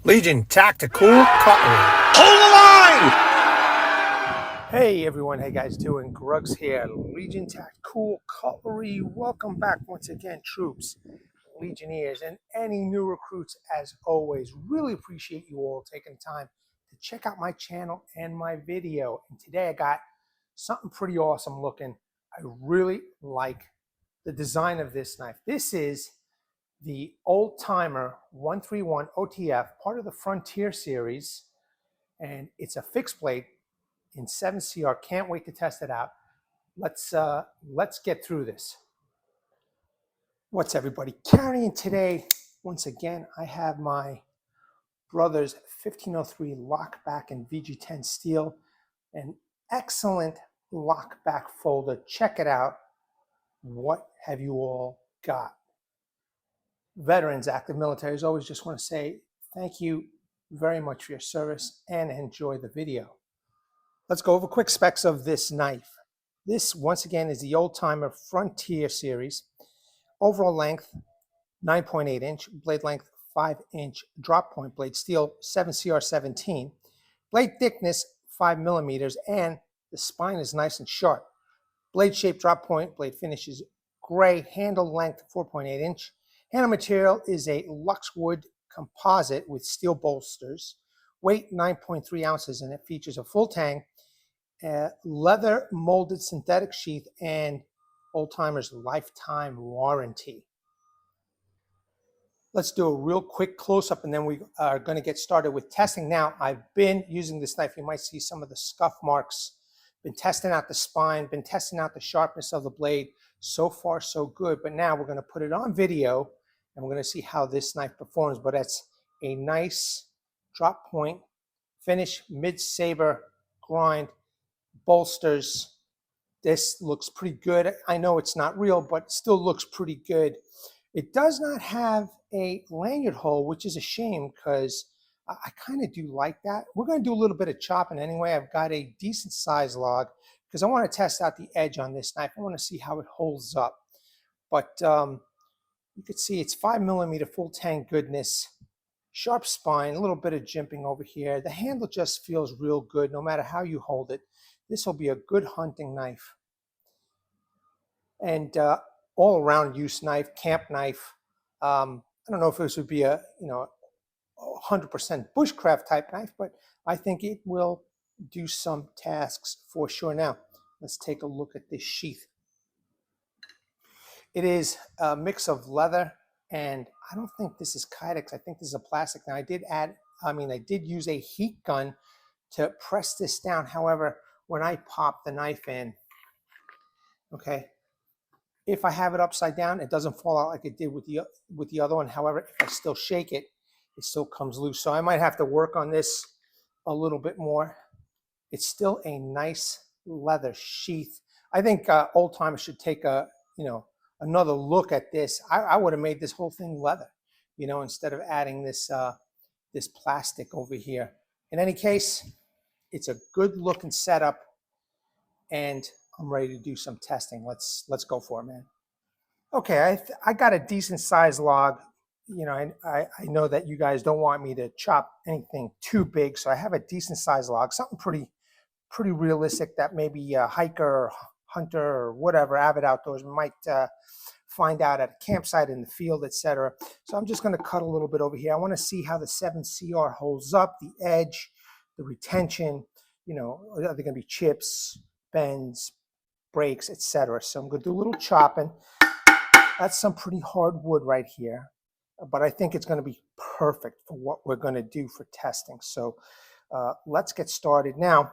Legion Tactical Cutlery. Hold the line! Hey everyone, hey guys, doing Grugs here. Legion Tactical Cutlery. Welcome back once again, troops, Legionnaires, and any new recruits. As always, really appreciate you all taking time to check out my channel and my video. And today I got something pretty awesome looking. I really like the design of this knife. This is the Old Timer 131 OTF, part of the Frontier series, and it's a fixed blade in 7CR. Can't wait to test it out. Let's get through this. What's everybody carrying today? Once again, I have my brother's 1503 lockback in VG10 steel, an excellent lockback folder. Check it out. What have you all got? Veterans, active militaries, always just want to say thank you very much for your service and enjoy the video. Let's go over quick specs of this knife. This, once again, is the Old Timer Frontier series. Overall length, 9.8 inch. Blade length, 5 inch. Drop point blade steel, 7CR17. Blade thickness, 5 millimeters, and the spine is nice and sharp. Blade shape, drop point, blade finish is gray. Handle length, 4.8 inch. Handle material is a Luxewood composite with steel bolsters. Weight 9.3 ounces, and it features a full tang, leather molded synthetic sheath, and Old Timer's lifetime warranty. Let's do a real quick close-up, and then we are going to get started with testing. Now, I've been using this knife. You might see some of the scuff marks. Been testing out the spine, been testing out the sharpness of the blade. So far, so good. But now we're going to put it on video, and we're going to see how this knife performs. But it's a nice drop point finish, mid-saber grind, bolsters. This looks pretty good. I know it's not real, but still looks pretty good. It does not have a lanyard hole, which is a shame because I kind of do like that. We're going to do a little bit of chopping anyway. I've got a decent size log because I want to test out the edge on this knife. I want to see how it holds up. But you can see it's 5 millimeter full tang goodness, sharp spine, a little bit of jimping over here. The handle just feels real good no matter how you hold it. This will be a good hunting knife. And all around use knife, camp knife. I don't know if this would be a 100% bushcraft type knife, but I think it will do some tasks for sure. Now, let's take a look at this sheath. It is a mix of leather, and I don't think this is Kydex. I think this is a plastic. Now, I did use a heat gun to press this down. However, when I pop the knife in, okay, if I have it upside down, it doesn't fall out like it did with the other one. However, if I still shake it, it still comes loose. So I might have to work on this a little bit more. It's still a nice leather sheath. I think Old Timer should take another look at this. I would have made this whole thing leather, instead of adding this this plastic over here. In any case, it's a good looking setup, and I'm ready to do some testing. Let's go for it, man. Okay, I got a decent size log. I know that you guys don't want me to chop anything too big, so I have a decent size log, something pretty realistic that maybe a hiker or hunter or whatever, avid outdoors might find out at a campsite, in the field, etc. So I'm just going to cut a little bit over here. I want to see how the 7CR holds up, the edge, the retention. Are there going to be chips, bends, breaks, etc. So I'm going to do a little chopping. That's some pretty hard wood right here, but I think it's going to be perfect for what we're going to do for testing. So let's get started. Now,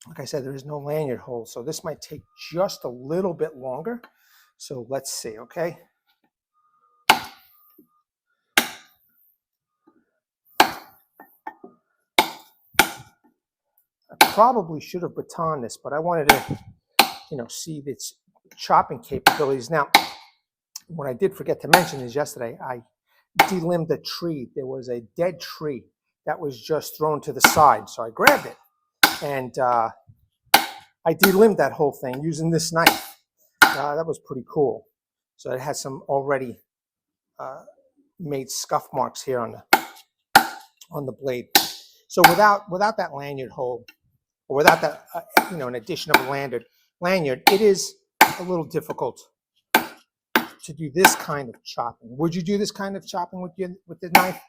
like I said, there is no lanyard hole, so this might take just a little bit longer. So let's see, okay? I probably should have batoned this, but I wanted to, see its chopping capabilities. Now, what I did forget to mention is yesterday I delimbed a tree. There was a dead tree that was just thrown to the side. So I grabbed it and I delimbed that whole thing using this knife. That was pretty cool. So it has some already made scuff marks here on on the blade. So without that lanyard hole, or without that, an addition of a lanyard, it is a little difficult to do this kind of chopping. Would you do this kind of chopping with the knife?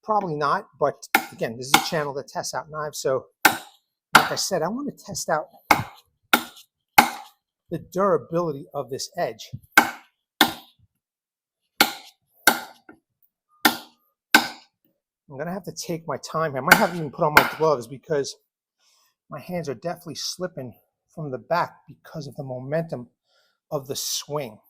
Probably not, but again, this is a channel that tests out knives. So like I said, I want to test out the durability of this edge. I'm gonna have to take my time here. I might have to even put on my gloves because my hands are definitely slipping from the back because of the momentum of the swing.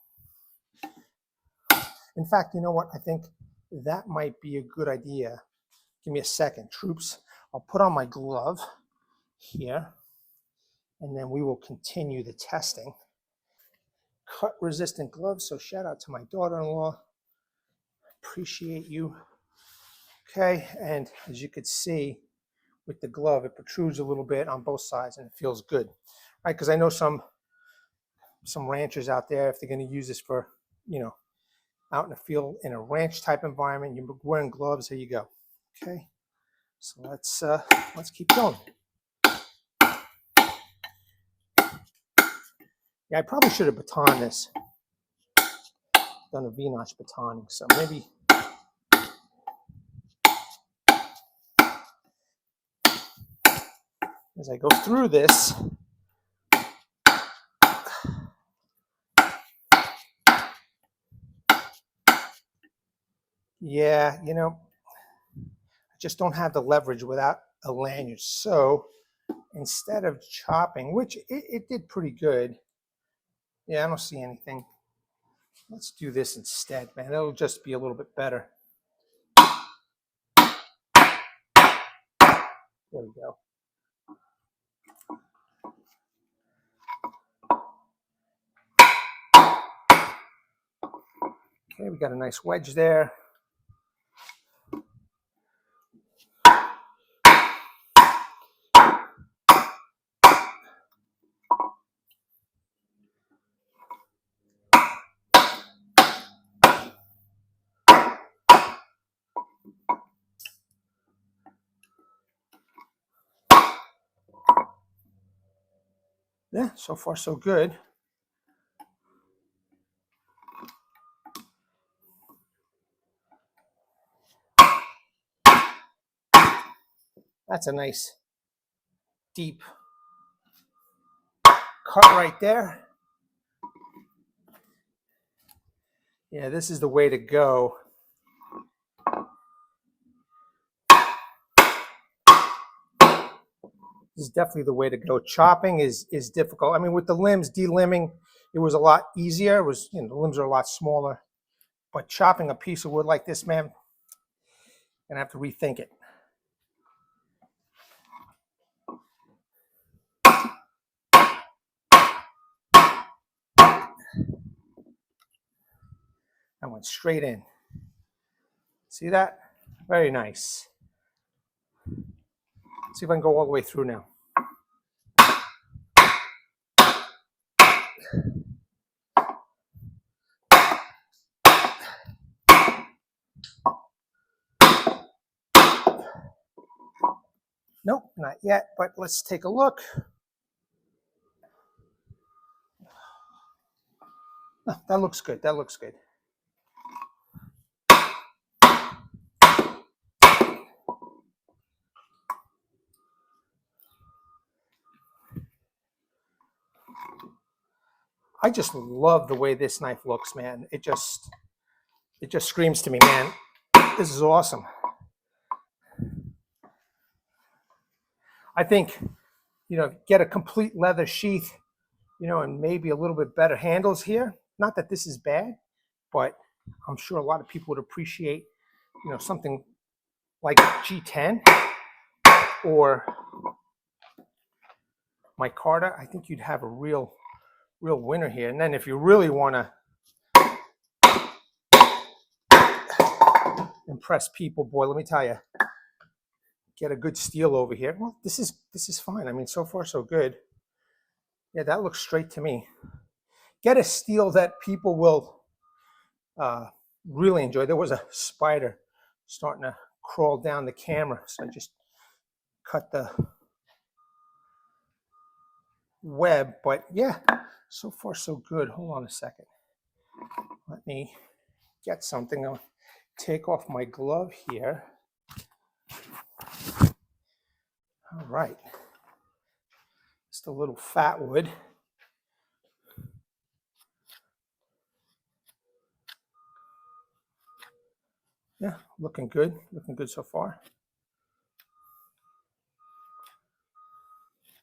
In fact, you know what? I think that might be a good idea. Give me a second, troops. I'll put on my glove here, and then we will continue the testing. Cut resistant gloves, so shout out to my daughter-in-law. Appreciate you. Okay, and as you can see with the glove, it protrudes a little bit on both sides and it feels good, right? Because I know some ranchers out there, if they're going to use this for, out in the field in a ranch type environment, you're wearing gloves, here you go. Okay, so let's keep going. Yeah, I probably should have batoned this, done a V-notch batoning, so maybe as I go through this, yeah, I just don't have the leverage without a lanyard. So instead of chopping, which it did pretty good. Yeah, I don't see anything. Let's do this instead, man. It'll just be a little bit better. There we go. Okay, we got a nice wedge there. Yeah, so far so good. That's a nice deep cut right there. Yeah, this is the way to go. This is definitely the way to go. Chopping is difficult. I mean, with the limbs, delimbing, it was a lot easier. It was, the limbs are a lot smaller. But chopping a piece of wood like this, man, gonna have to rethink it. I went straight in. See that? Very nice. Let's see if I can go all the way through now. Nope, not yet, but let's take a look. Oh, that looks good. That looks good. I just love the way this knife looks, man. It just screams to me, man, this is awesome. I think, get a complete leather sheath, and maybe a little bit better handles here. Not that this is bad, but I'm sure a lot of people would appreciate, something like G10 or my Carter. I think you'd have a real winner here. And then if you really want to impress people, boy, let me tell you, get a good steel over here. Well, this is fine. I mean, so far so good. Yeah, that looks straight to me. Get a steel that people will really enjoy. There was a spider starting to crawl down the camera. So I just cut the web, but yeah, so far so good. Hold on a second. Let me get something. I'll take off my glove here. All right. Just a little fat wood. Yeah, looking good so far.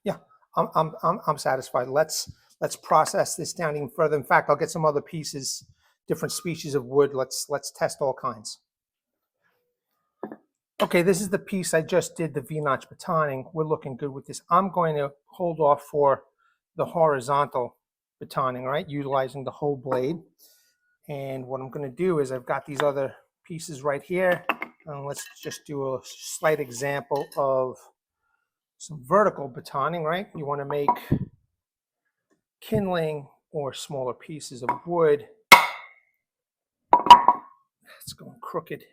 Yeah, I'm satisfied. Let's process this down even further. In fact, I'll get some other pieces, different species of wood. Let's test all kinds. Okay, this is the piece I just did the V-notch batoning. We're looking good with this. I'm going to hold off for the horizontal batoning, right? Utilizing the whole blade. And what I'm going to do is I've got these other pieces right here. Let's just do a slight example of some vertical batoning, right? You want to make kindling or smaller pieces of wood. It's going crooked.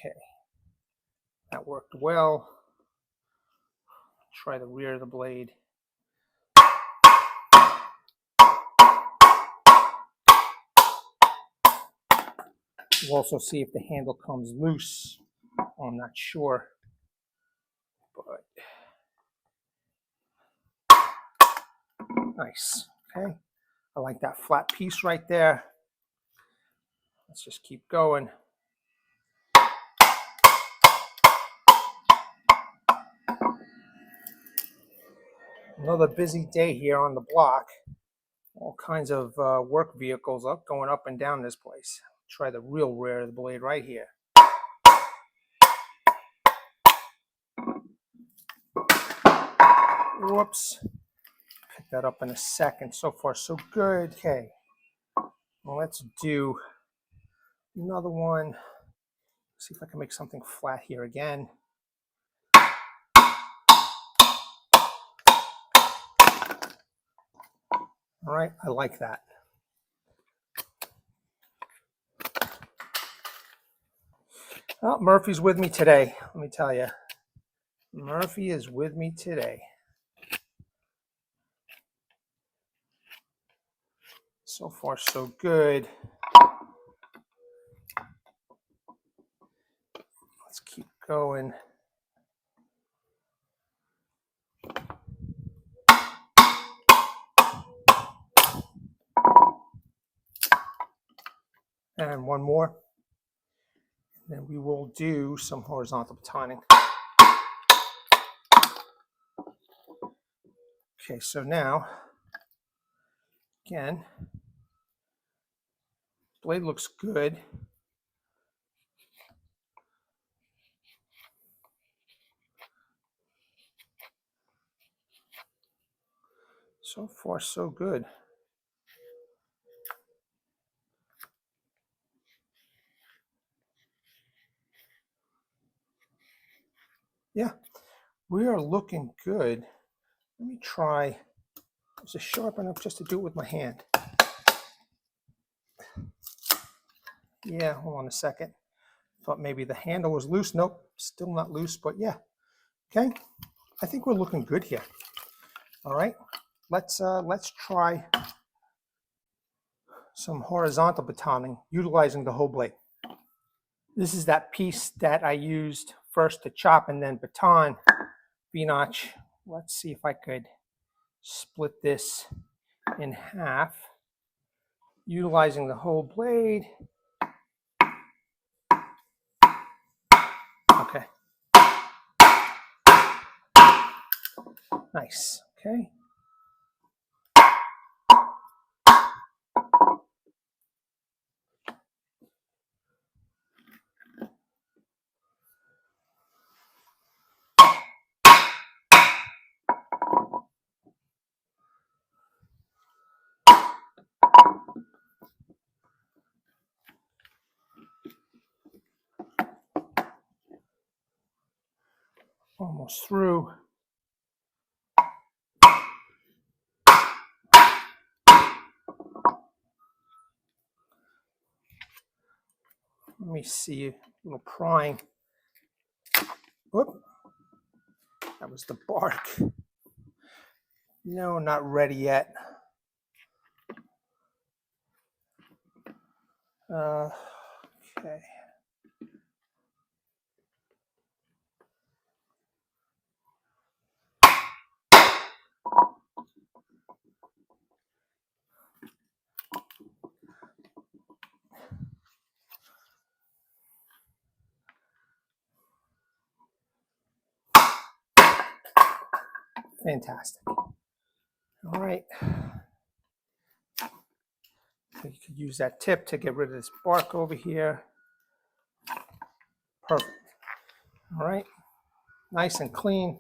Okay, that worked well. Try the rear of the blade. We'll also see if the handle comes loose. I'm not sure, but nice. Okay, I like that flat piece right there. Let's just keep going. Another busy day here on the block. All kinds of work vehicles going up and down this place. Try the real rear of the blade right here. Whoops. Pick that up in a second. So far, so good. Okay. Well, let's do another one. See if I can make something flat here again. All right, I like that. Well, Murphy's with me today, let me tell you. Murphy is with me today. So far, so good. Let's keep going. And one more. And then we will do some horizontal batoning. Okay, so now, again, blade looks good. So far, so good. Yeah, we are looking good. Let me try, is it sharp enough just to do it with my hand? Yeah, hold on a second. Thought maybe the handle was loose. Nope, still not loose, but yeah. Okay, I think we're looking good here. All right, let's try some horizontal batoning utilizing the whole blade. This is that piece that I used first to chop and then baton V-notch. Let's see if I could split this in half utilizing the whole blade. Okay. Nice. Okay. Almost through. Let me see, a little prying. Whoop. That was the bark. No, not ready yet. Okay. Fantastic. All right. So you could use that tip to get rid of this bark over here. Perfect. All right. Nice and clean.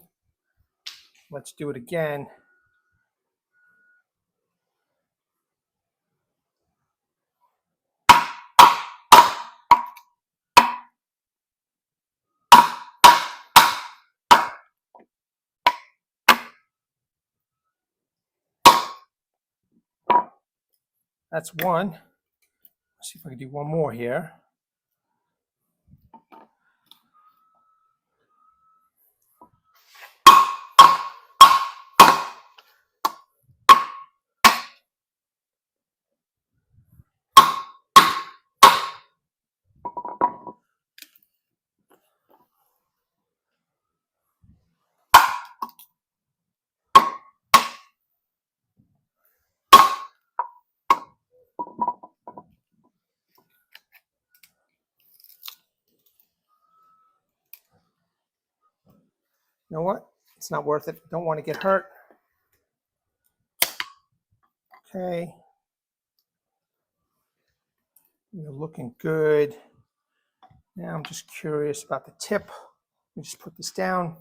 Let's do it again. That's one. Let's see if I can do one more here. You know what? It's not worth it. Don't want to get hurt. Okay. You're looking good. Now I'm just curious about the tip. Let me just put this down.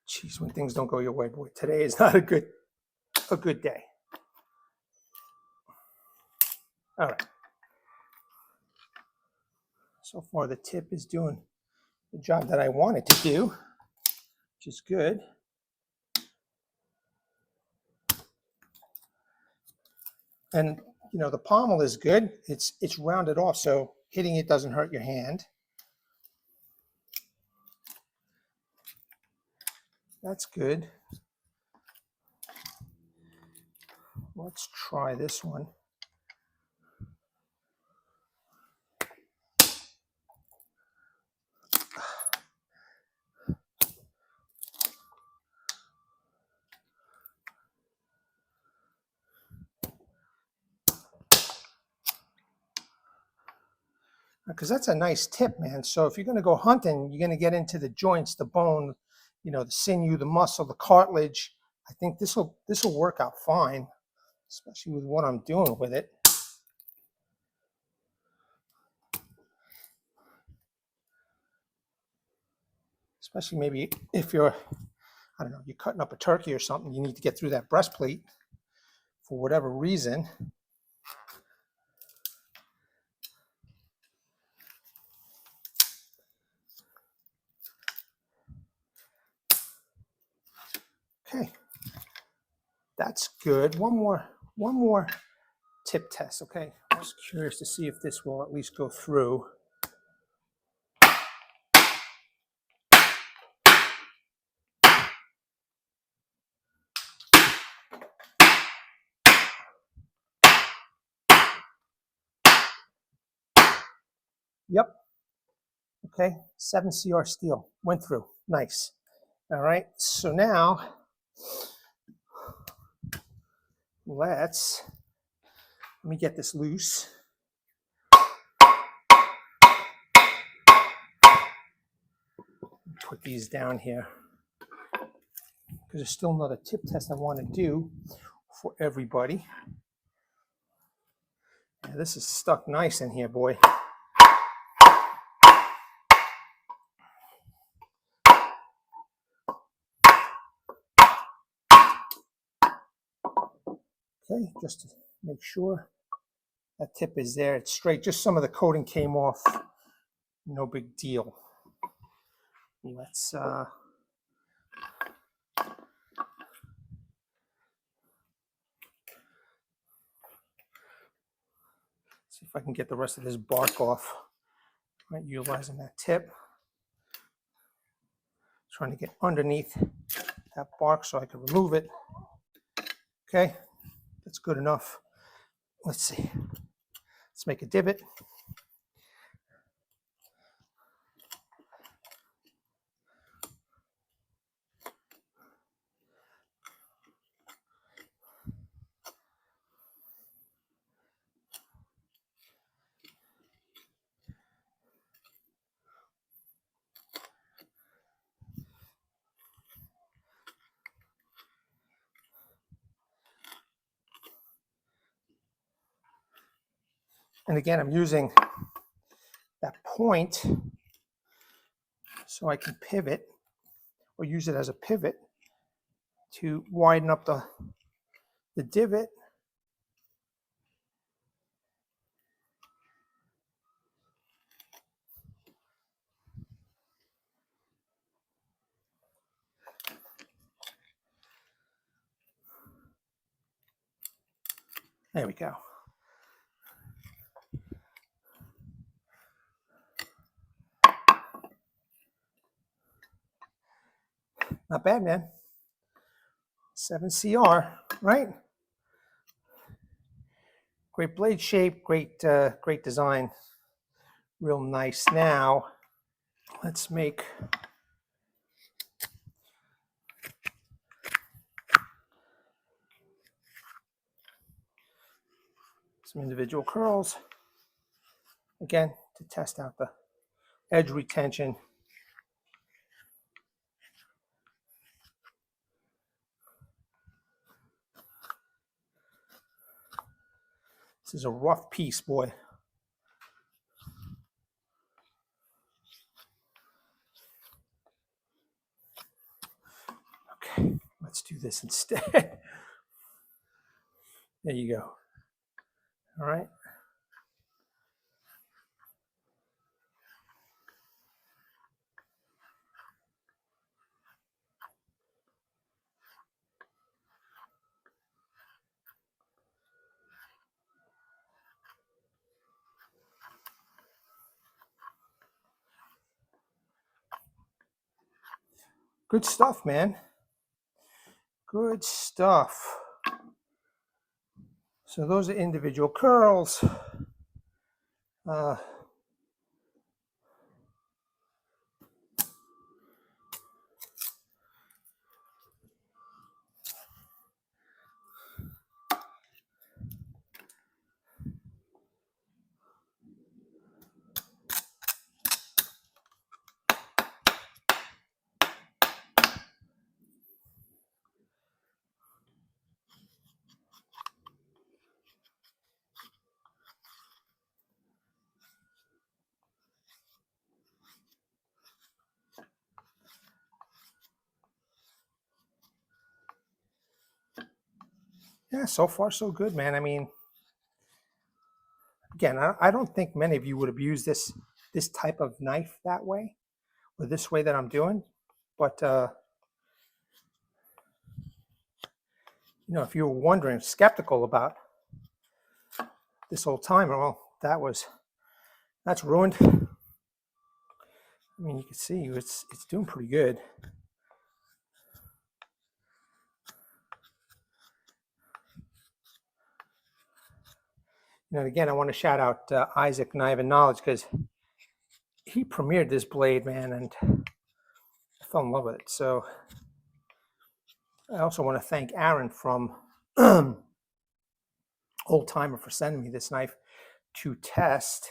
Jeez, when things don't go your way, boy, today is not a good day. All right. So far, the tip is doing the job that I want it to do, which is good. And you know, the pommel is good. It's rounded off, so hitting it doesn't hurt your hand. That's good. Let's try this one. Because that's a nice tip, man. So if you're going to go hunting, you're going to get into the joints, the bone, you know, the sinew, the muscle, the cartilage. I think this will work out fine, especially with what I'm doing with it. Especially maybe if you're, I don't know, you're cutting up a turkey or something, you need to get through that breastplate for whatever reason. Okay, that's good. One more tip test, okay? I was curious to see if this will at least go through. Yep. Okay, 7 CR steel, went through, nice. All right, so now let me get this loose. Put these down here because there's still another tip test I want to do for everybody. Yeah, this is stuck nice in here, boy. Okay, just to make sure that tip is there. It's straight. Just some of the coating came off. No big deal. Let's see if I can get the rest of this bark off. Right, utilizing that tip. Trying to get underneath that bark so I can remove it. Okay, that's good enough. Let's see. Let's make a divot. And again, I'm using that point so I can pivot or use it as a pivot to widen up the divot. There we go. Not bad, man. 7CR, right? Great blade shape, great design. Real nice. Now, let's make some individual curls. Again, to test out the edge retention. This is a rough piece, boy. Okay, let's do this instead. There you go. All right. Good stuff, man. Good stuff. So those are individual curls. Yeah, so far so good, man. I mean, again, I don't think many of you would have used this type of knife that way, or this way that I'm doing. But you know, if you were wondering, skeptical about this old timer, well, that's ruined. I mean, you can see it's doing pretty good. You know, again, I want to shout out Isaac Knife and Knowledge, because he premiered this blade, man, and I fell in love with it. So I also want to thank Aaron from Old Timer for sending me this knife to test,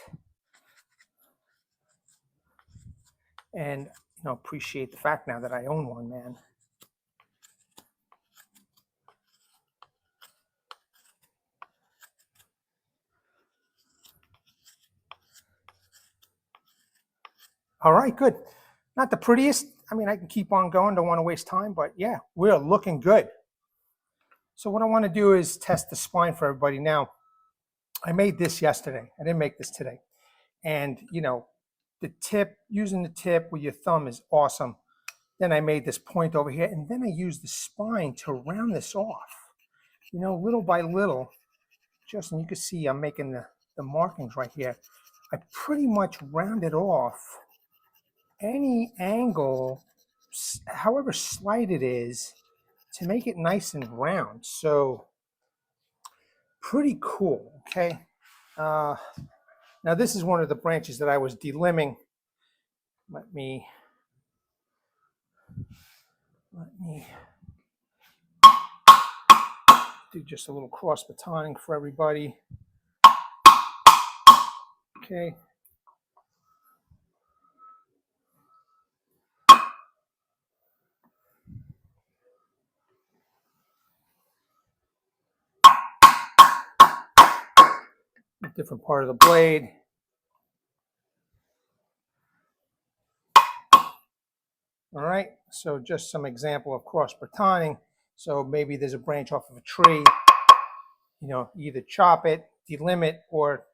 and you know, appreciate the fact now that I own one, man. All right, good. Not the prettiest. I mean, I can keep on going, don't want to waste time, but yeah, we're looking good. So what I want to do is test the spine for everybody. Now, I made this yesterday. I didn't make this today. And, you know, the tip, using the tip with your thumb is awesome. Then I made this point over here, and then I used the spine to round this off. You know, little by little, just, and you can see I'm making the markings right here. I pretty much rounded off any angle, however slight it is, to make it nice and round. So pretty cool, okay? Now this is one of the branches that I was delimbing. Let me do just a little cross batoning for everybody. Okay. A different part of the blade. All right, so just some example of cross batoning. So maybe there's a branch off of a tree, you know, either chop it, delimb it, or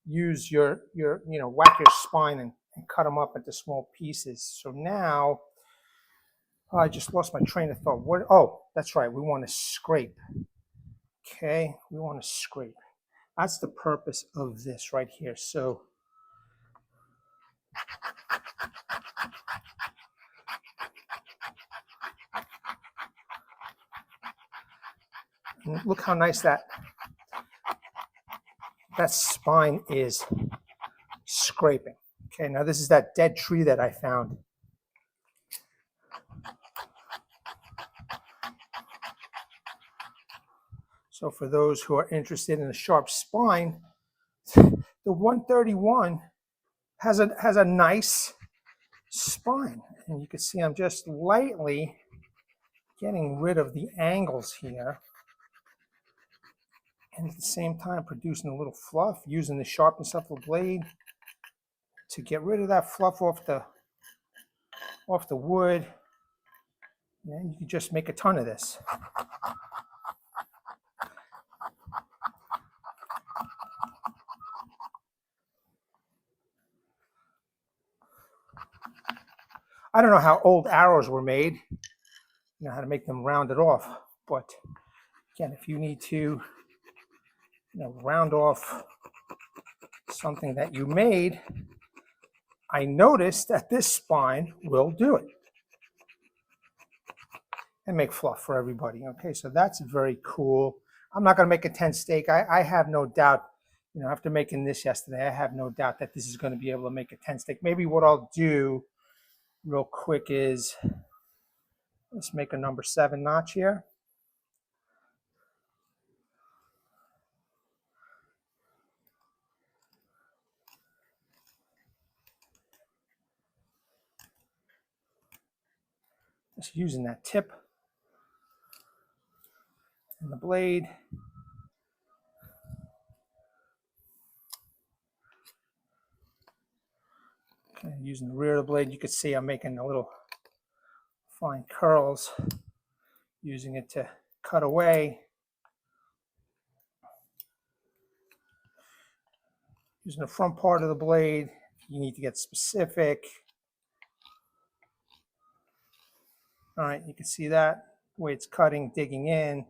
use your whack your spine and cut them up into small pieces. So now, I just lost my train of thought. What? Oh, that's right, we want to scrape. Okay, we want to scrape. That's the purpose of this right here. So look how nice that spine is scraping. Okay, now this is that dead tree that I found. So for those who are interested in a sharp spine, the 131 has a nice spine. And you can see I'm just lightly getting rid of the angles here. And at the same time producing a little fluff, using the sharpness of the blade to get rid of that fluff off the wood. And you can just make a ton of this. I don't know how old arrows were made, you know, how to make them rounded off. But again, if you need to, round off something that you made, I noticed that this spine will do it and make fluff for everybody. Okay, so that's very cool. I'm not going to make a tent stake. I have no doubt, after making this yesterday, I have no doubt that this is going to be able to make a tent stake. Maybe what I'll do real quick is let's make a number 7 notch here. Just using that tip and the blade. Okay, using the rear of the blade, you can see I'm making a little fine curls, using it to cut away. Using the front part of the blade, you need to get specific. All right, you can see that, the way it's cutting, digging in.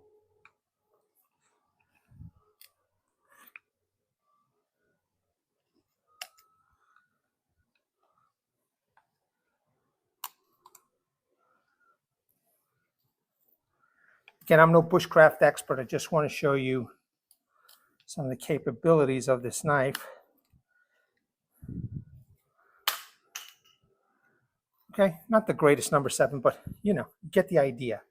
Again, I'm no bushcraft expert. I just want to show you some of the capabilities of this knife. Okay, not the greatest number 7, but you get the idea.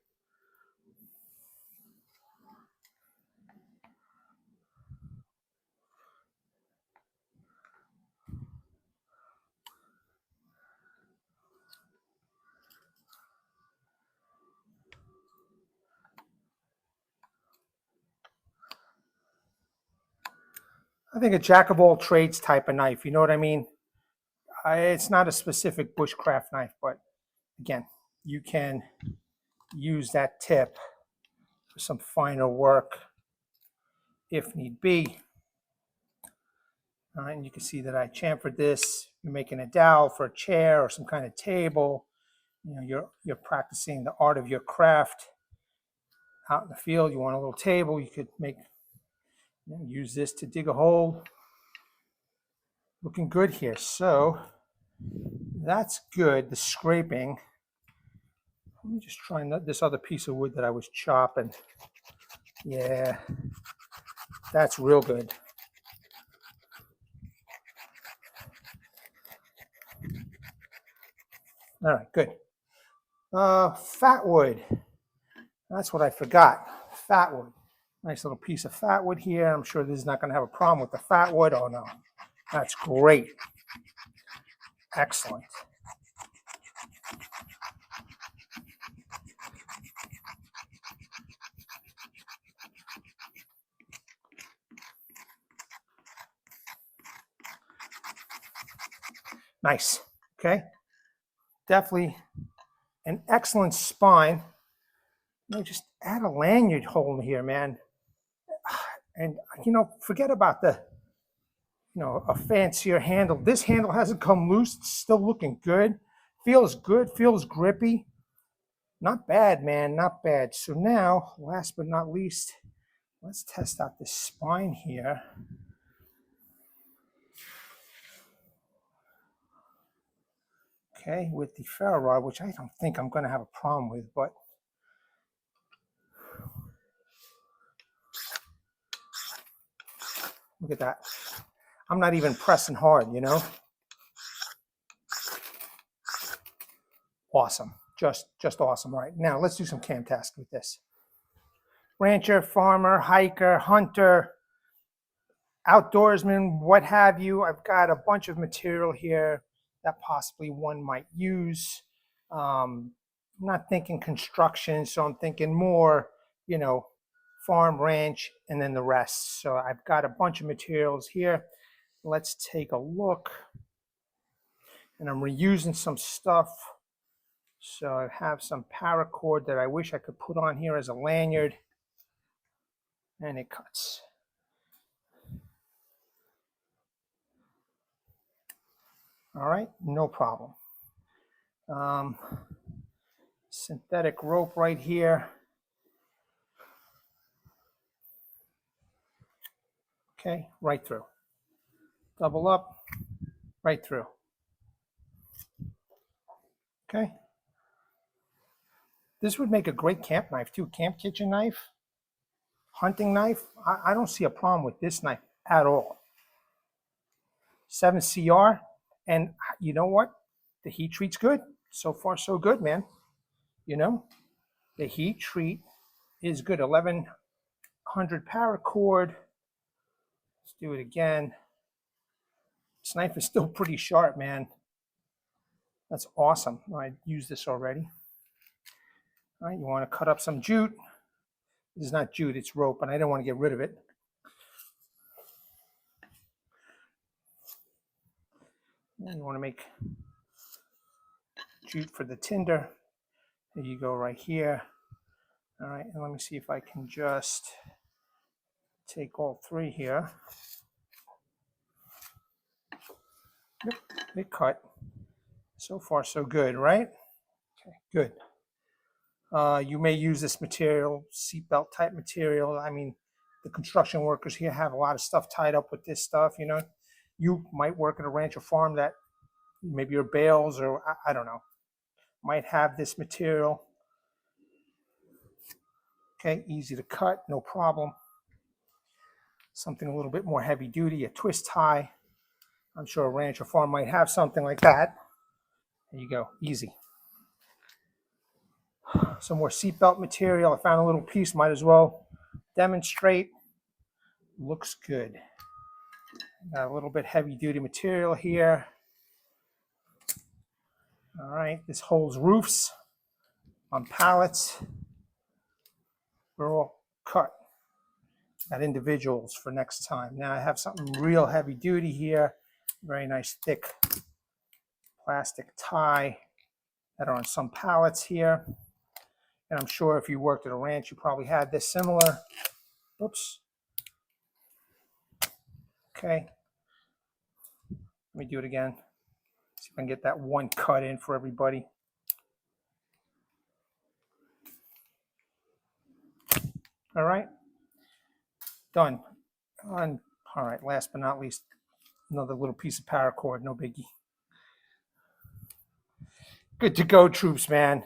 I think a jack of all trades type of knife, you know what I mean? It's not a specific bushcraft knife, but again, you can use that tip for some finer work if need be. All right, and you can see that I chamfered this. You're making a dowel for a chair or some kind of table. You know, you're practicing the art of your craft out in the field. You want a little table, you could make, use this to dig a hole. Looking good here. So that's good, the scraping. Let me just try this other piece of wood that I was chopping. Yeah, that's real good. All right, good. Fat wood. That's what I forgot. Fat wood. Nice little piece of fat wood here. I'm sure this is not going to have a problem with the fat wood. Oh no, that's great. Excellent. Nice. Okay. Definitely an excellent spine. Just add a lanyard hole here, man. And, forget about the, a fancier handle. This handle hasn't come loose. It's still looking good. Feels good. Feels grippy. Not bad, man. Not bad. So now, last but not least, let's test out this spine here. Okay, with the ferro rod, which I don't think I'm going to have a problem with, but look at that. I'm not even pressing hard, Awesome. Just awesome. All right, now let's do some cam tasks with this. Rancher, farmer, hiker, hunter, outdoorsman, what have you. I've got a bunch of material here that possibly one might use. I'm not thinking construction, so I'm thinking more, farm, ranch, and then the rest. So I've got a bunch of materials here. Let's take a look. And I'm reusing some stuff. So I have some paracord that I wish I could put on here as a lanyard. And it cuts. All right, no problem. Synthetic rope right here. Okay, right through. Double up, right through. Okay. This would make a great camp knife too. Camp kitchen knife, hunting knife. I don't see a problem with this knife at all. 7CR, and you know what? The heat treat's good. So far, so good, man. The heat treat is good. 1100 paracord. Let's do it again. This knife is still pretty sharp, man. That's awesome. I used this already. All right, you want to cut up some jute. This is not jute, it's rope, and I don't want to get rid of it. And you want to make jute for the tinder. There you go, right here. All right, and let me see if I can just take all three here. Yep, it cut. So far, so good, right? Okay, good. You may use this material, seatbelt type material. I mean, the construction workers here have a lot of stuff tied up with this stuff, You might work at a ranch or farm that maybe your bales or I don't know, might have this material. Okay, easy to cut, no problem. Something a little bit more heavy duty, a twist tie. I'm sure a ranch or farm might have something like that. There you go, easy. Some more seatbelt material. I found a little piece, might as well demonstrate. Looks good. Got a little bit heavy duty material here. All right, this holds roofs on pallets. We're all cut. Got individuals for next time. Now I have something real heavy duty here. Very nice thick plastic tie that are on some pallets here. And I'm sure if you worked at a ranch, you probably had this similar. Oops. Okay. Let me do it again. See if I can get that one cut in for everybody. All right. Done. All right. Last but not least, another little piece of paracord. No biggie. Good to go, troops, man.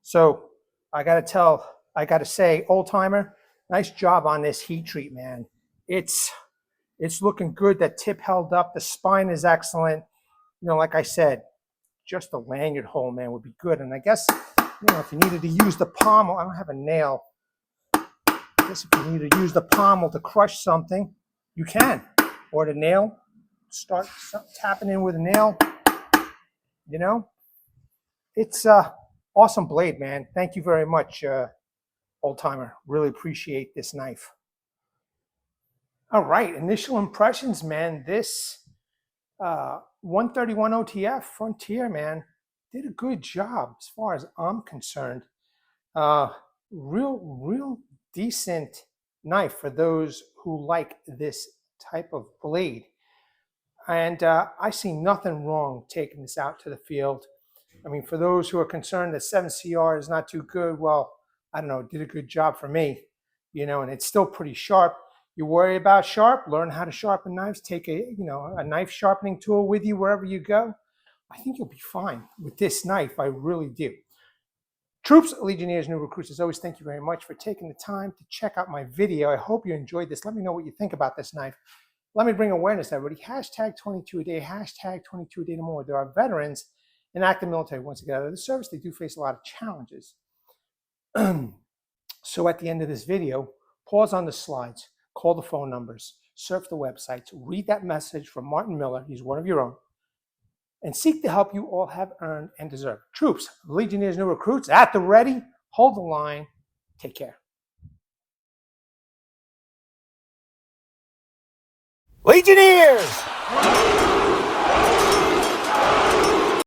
So I got to say, old timer, nice job on this heat treat, man. It's looking good. That tip held up. The spine is excellent. You know, like I said, just a lanyard hole, man, would be good. And I guess, you know, if you needed to use the pommel, I don't have a nail. I guess if you need to use the pommel to crush something, you can. Or the nail, start tapping in with a nail. You know, it's awesome blade, man. Thank you very much, old timer. Really appreciate this knife. All right, initial impressions, man. This 131 OTF Frontier, man, did a good job as far as I'm concerned. Real decent knife for those who like this type of blade. And I see nothing wrong taking this out to the field. I mean, for those who are concerned that 7CR is not too good, well, I don't know, it did a good job for me, you know, and it's still pretty sharp. You worry about sharp, learn how to sharpen knives, take a knife sharpening tool with you wherever you go. I think you'll be fine with this knife. I really do. Troops, Legionnaires, new recruits, as always, thank you very much for taking the time to check out my video. I hope you enjoyed this. Let me know what you think about this knife. Let me bring awareness to everybody. Hashtag 22 a day, hashtag 22 a day no more. There are veterans and active military once again out of the service. They do face a lot of challenges. So at the end of this video, pause on the slides, call the phone numbers, surf the websites, read that message from Martin Miller, he's one of your own, and seek the help you all have earned and deserve. Troops, Legionnaires, new recruits, at the ready, hold the line, take care. Legionnaires!